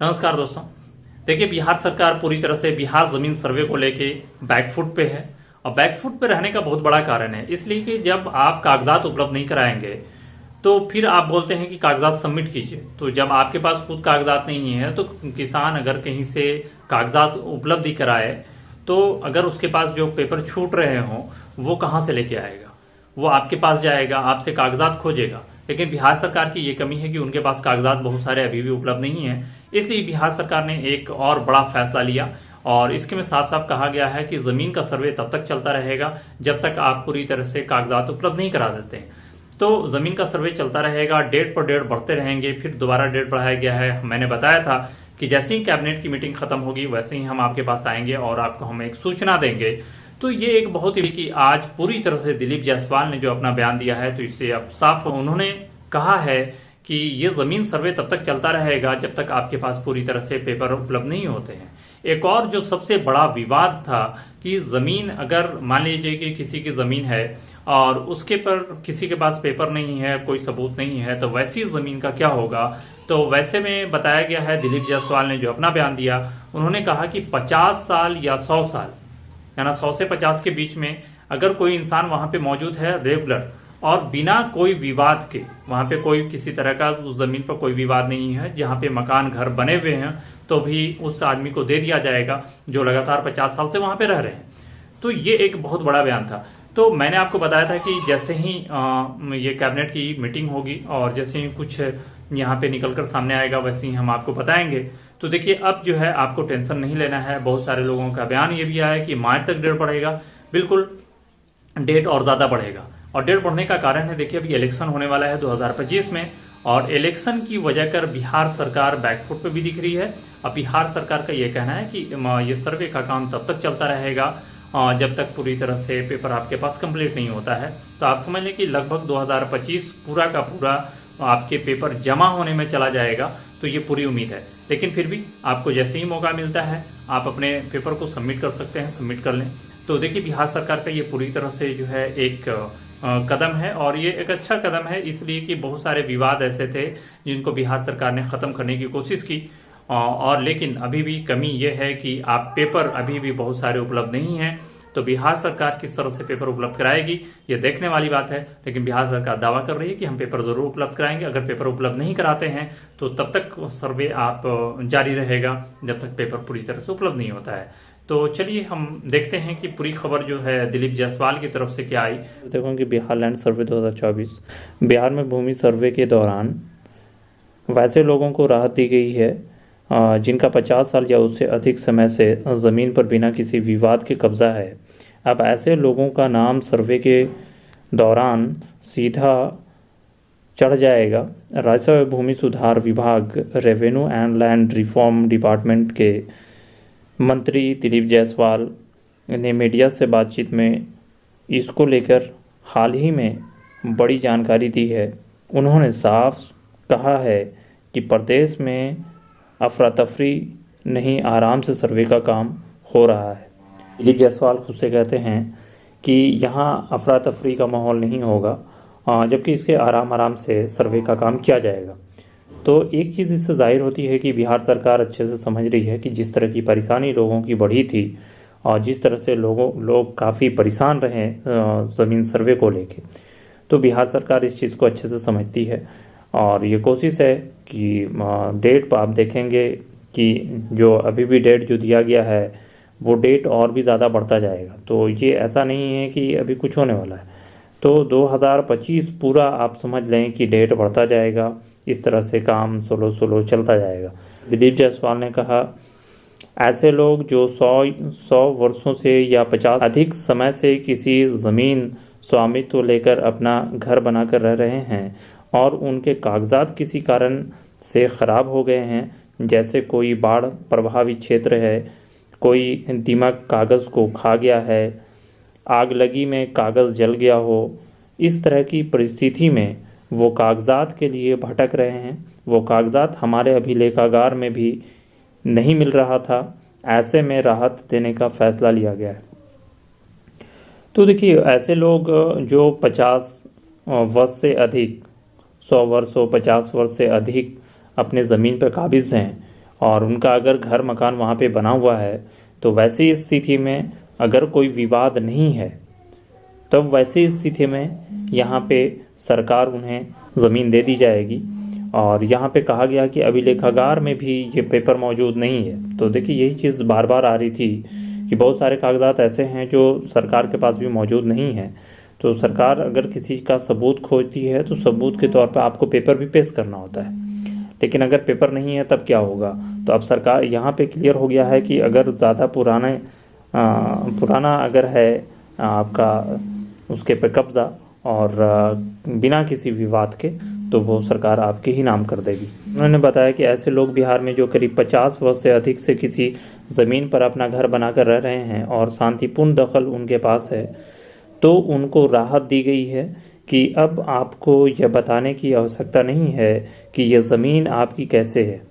नमस्कार दोस्तों। देखिए, बिहार सरकार पूरी तरह से बिहार जमीन सर्वे को लेके बैकफुट पे है। और बैकफुट पे रहने का बहुत बड़ा कारण है इसलिए कि जब आप कागजात उपलब्ध नहीं कराएंगे तो फिर आप बोलते हैं कि कागजात सबमिट कीजिए। तो जब आपके पास खुद कागजात नहीं है तो किसान अगर कहीं से कागजात उपलब्ध ही कराए तो अगर उसके पास जो पेपर छूट रहे हों वो कहाँ से लेके आएगा? वो आपके पास जाएगा, आपसे कागजात खोजेगा। लेकिन बिहार सरकार की ये कमी है कि उनके पास कागजात बहुत सारे अभी भी उपलब्ध नहीं है। इसलिए बिहार सरकार ने एक और बड़ा फैसला लिया और इसके में साफ साफ कहा गया है कि जमीन का सर्वे तब तक चलता रहेगा जब तक आप पूरी तरह से कागजात उपलब्ध नहीं करा देते हैं। तो जमीन का सर्वे चलता रहेगा, डेट पर डेट बढ़ते रहेंगे। फिर दोबारा डेट बढ़ाया गया है। मैंने बताया था कि जैसे ही कैबिनेट की मीटिंग खत्म होगी वैसे ही हम आपके पास आएंगे और आपको हम एक सूचना देंगे। तो ये एक बहुत ही कि आज पूरी तरह से दिलीप जायसवाल ने जो अपना बयान दिया है तो इससे अब साफ उन्होंने कहा है कि ये जमीन सर्वे तब तक चलता रहेगा जब तक आपके पास पूरी तरह से पेपर उपलब्ध नहीं होते हैं। एक और जो सबसे बड़ा विवाद था कि जमीन अगर मान लीजिए कि किसी की जमीन है और उसके पर किसी के पास पेपर नहीं है, कोई सबूत नहीं है, तो वैसी जमीन का क्या होगा? तो वैसे में बताया गया है, दिलीप जायसवाल ने जो अपना बयान दिया उन्होंने कहा कि 50 साल या 100 साल यानी 100 से 50 के बीच में अगर कोई इंसान वहां पे मौजूद है रेगुलर और बिना कोई विवाद के, वहां पे कोई किसी तरह का उस जमीन पर कोई विवाद नहीं है, जहां पे मकान घर बने हुए हैं, तो भी उस आदमी को दे दिया जाएगा जो लगातार 50 साल से वहां पे रह रहे हैं। तो ये एक बहुत बड़ा बयान था। तो मैंने आपको बताया था कि जैसे ही ये कैबिनेट की मीटिंग होगी और जैसे ही कुछ यहाँ पे निकलकर सामने आएगा वैसे ही हम आपको बताएंगे। तो देखिए, अब जो है आपको टेंशन नहीं लेना है। बहुत सारे लोगों का बयान ये भी आया है कि मार्च तक डेट बढ़ेगा। बिल्कुल, डेट और ज्यादा बढ़ेगा। और डेट बढ़ने का कारण है, देखिए अभी इलेक्शन होने वाला है 2025 में और इलेक्शन की वजह कर बिहार सरकार बैकफुट पे भी दिख रही है। अब बिहार सरकार का ये कहना है कि ये सर्वे का काम तब तक चलता रहेगा जब तक पूरी तरह से पेपर आपके पास कंप्लीट नहीं होता है। तो आप समझ लें कि लगभग 2025 पूरा का पूरा आपके पेपर जमा होने में चला जाएगा। तो ये पूरी उम्मीद है। लेकिन फिर भी आपको जैसे ही मौका मिलता है आप अपने पेपर को सबमिट कर सकते हैं, सबमिट कर लें। तो देखिए, बिहार सरकार का ये पूरी तरह से जो है एक कदम है और ये एक अच्छा कदम है इसलिए कि बहुत सारे विवाद ऐसे थे जिनको बिहार सरकार ने खत्म करने की कोशिश की। और लेकिन अभी भी कमी ये है कि आप पेपर अभी भी बहुत सारे उपलब्ध नहीं हैं। तो बिहार सरकार किस तरह से पेपर उपलब्ध कराएगी ये देखने वाली बात है। लेकिन बिहार सरकार दावा कर रही है कि हम पेपर जरूर उपलब्ध कराएंगे। अगर पेपर उपलब्ध नहीं कराते हैं तो तब तक सर्वे आप जारी रहेगा जब तक पेपर पूरी तरह से उपलब्ध नहीं होता है। तो चलिए हम देखते हैं कि पूरी खबर जो है दिलीप जायसवाल की तरफ से क्या आई। देखो कि बिहार लैंड सर्वे 2024 बिहार में भूमि सर्वे के दौरान वैसे लोगों को राहत दी गई है जिनका 50 साल या उससे अधिक समय से ज़मीन पर बिना किसी विवाद के कब्जा है। अब ऐसे लोगों का नाम सर्वे के दौरान सीधा चढ़ जाएगा। राजस्व एवं भूमि सुधार विभाग, revenue and land reform department के मंत्री दिलीप जायसवाल ने मीडिया से बातचीत में इसको लेकर हाल ही में बड़ी जानकारी दी है। उन्होंने साफ कहा है कि प्रदेश में अफरा तफरी नहीं, आराम से सर्वे का काम हो रहा है। दिलीप जायसवाल खुद से कहते हैं कि यहाँ अफरा तफरी का माहौल नहीं होगा, जबकि इसके आराम से सर्वे का काम किया जाएगा। तो एक चीज़ इससे जाहिर होती है कि बिहार सरकार अच्छे से समझ रही है कि जिस तरह की परेशानी लोगों की बढ़ी थी और जिस तरह से लोग काफ़ी परेशान रहे ज़मीन सर्वे को लेके, तो बिहार सरकार इस चीज़ को अच्छे से समझती है और ये कोशिश है कि डेट पर आप देखेंगे कि जो अभी भी डेट जो दिया गया है वो डेट और भी ज़्यादा बढ़ता जाएगा। तो ये ऐसा नहीं है कि अभी कुछ होने वाला है। तो 2025 पूरा आप समझ लें कि डेट बढ़ता जाएगा। इस तरह से काम स्लो चलता जाएगा। दिलीप जायसवाल ने कहा, ऐसे लोग जो 100 वर्षों से या 50 अधिक समय से किसी ज़मीन स्वामित्व लेकर अपना घर बनाकर रह रहे हैं और उनके कागजात किसी कारण से ख़राब हो गए हैं, जैसे कोई बाढ़ प्रभावित क्षेत्र है, कोई दीमक कागज़ को खा गया है, आग लगी में कागज़ जल गया हो, इस तरह की परिस्थिति में वो कागजात के लिए भटक रहे हैं। वो कागजात हमारे अभिलेखागार में भी नहीं मिल रहा था। ऐसे में राहत देने का फैसला लिया गया है। तो देखिए, ऐसे लोग जो 50 वर्ष से अधिक, 100 वर्ष हो, 50 वर्ष से अधिक अपने ज़मीन पर काबिज़ हैं और उनका अगर घर मकान वहाँ पे बना हुआ है तो वैसी स्थिति में अगर कोई विवाद नहीं है तब वैसी स्थिति में यहाँ पे सरकार उन्हें ज़मीन दे दी जाएगी। और यहाँ पे कहा गया कि अभिलेखागार में भी ये पेपर मौजूद नहीं है। तो देखिए यही चीज़ बार बार आ रही थी कि बहुत सारे कागजात ऐसे हैं जो सरकार के पास भी मौजूद नहीं है। तो सरकार अगर किसी का सबूत खोजती है तो सबूत के तौर पर आपको पेपर भी पेश करना होता है, लेकिन अगर पेपर नहीं है तब क्या होगा। तो अब सरकार यहाँ पे क्लियर हो गया है कि अगर ज़्यादा पुराना अगर है आपका उसके पे कब्ज़ा और बिना किसी विवाद के, तो वो सरकार आपके ही नाम कर देगी। उन्होंने बताया कि ऐसे लोग बिहार में जो करीब 50 वर्ष से अधिक से किसी ज़मीन पर अपना घर बनाकर रह रहे हैं और शांतिपूर्ण दखल उनके पास है, तो उनको राहत दी गई है कि अब आपको यह बताने की आवश्यकता नहीं है कि यह ज़मीन आपकी कैसे है।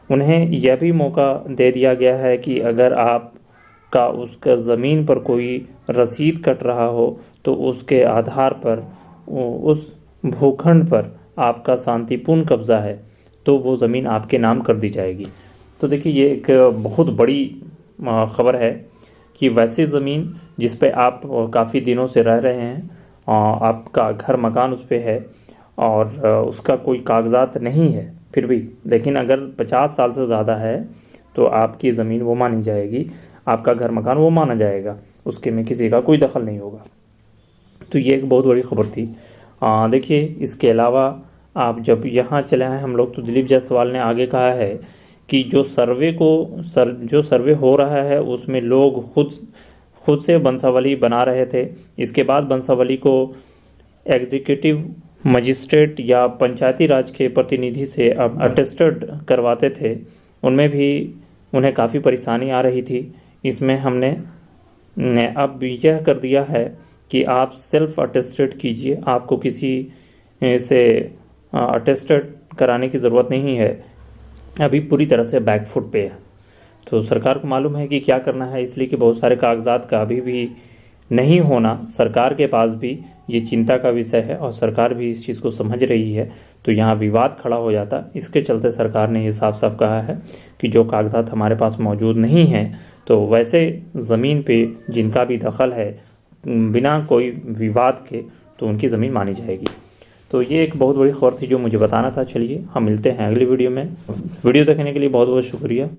उन्हें यह भी मौका दे दिया गया है कि अगर आपका उसका ज़मीन पर कोई रसीद कट रहा हो तो उसके आधार पर उस भूखंड पर आपका शांतिपूर्ण कब्ज़ा है तो वो ज़मीन आपके नाम कर दी जाएगी। तो देखिए ये एक बहुत बड़ी खबर है कि वैसी ज़मीन जिस पे आप काफ़ी दिनों से रह रहे हैं, आपका घर मकान उस पे है और उसका कोई कागजात नहीं है फिर भी, लेकिन अगर 50 साल से ज़्यादा है तो आपकी ज़मीन वो मानी जाएगी, आपका घर मकान वो माना जाएगा, उसके में किसी का कोई दखल नहीं होगा। तो ये एक बहुत बड़ी खबर थी। देखिए इसके अलावा आप जब यहाँ चले आए हम लोग, तो दिलीप जायसवाल ने आगे कहा है कि जो सर्वे हो रहा है उसमें लोग खुद से वंशावली बना रहे थे। इसके बाद वंशावली को एग्जीक्यूटिव मजिस्ट्रेट या पंचायती राज के प्रतिनिधि से अटेस्टेड करवाते थे, उनमें भी उन्हें काफ़ी परेशानी आ रही थी। इसमें हमने अब यह कर दिया है कि आप सेल्फ अटेस्टेड कीजिए, आपको किसी से अटेस्टेड कराने की ज़रूरत नहीं है, अभी पूरी तरह से बैकफुट पे है। तो सरकार को मालूम है कि क्या करना है, इसलिए कि बहुत सारे कागजात का अभी भी नहीं होना सरकार के पास भी ये चिंता का विषय है और सरकार भी इस चीज़ को समझ रही है। तो यहाँ विवाद खड़ा हो जाता, इसके चलते सरकार ने ये साफ साफ कहा है कि जो कागजात हमारे पास मौजूद नहीं हैं तो वैसे ज़मीन पे जिनका भी दखल है बिना कोई विवाद के, तो उनकी ज़मीन मानी जाएगी। तो ये एक बहुत बड़ी खबर थी जो मुझे बताना था। चलिए हम मिलते हैं अगली वीडियो में। वीडियो देखने के लिए बहुत बहुत शुक्रिया।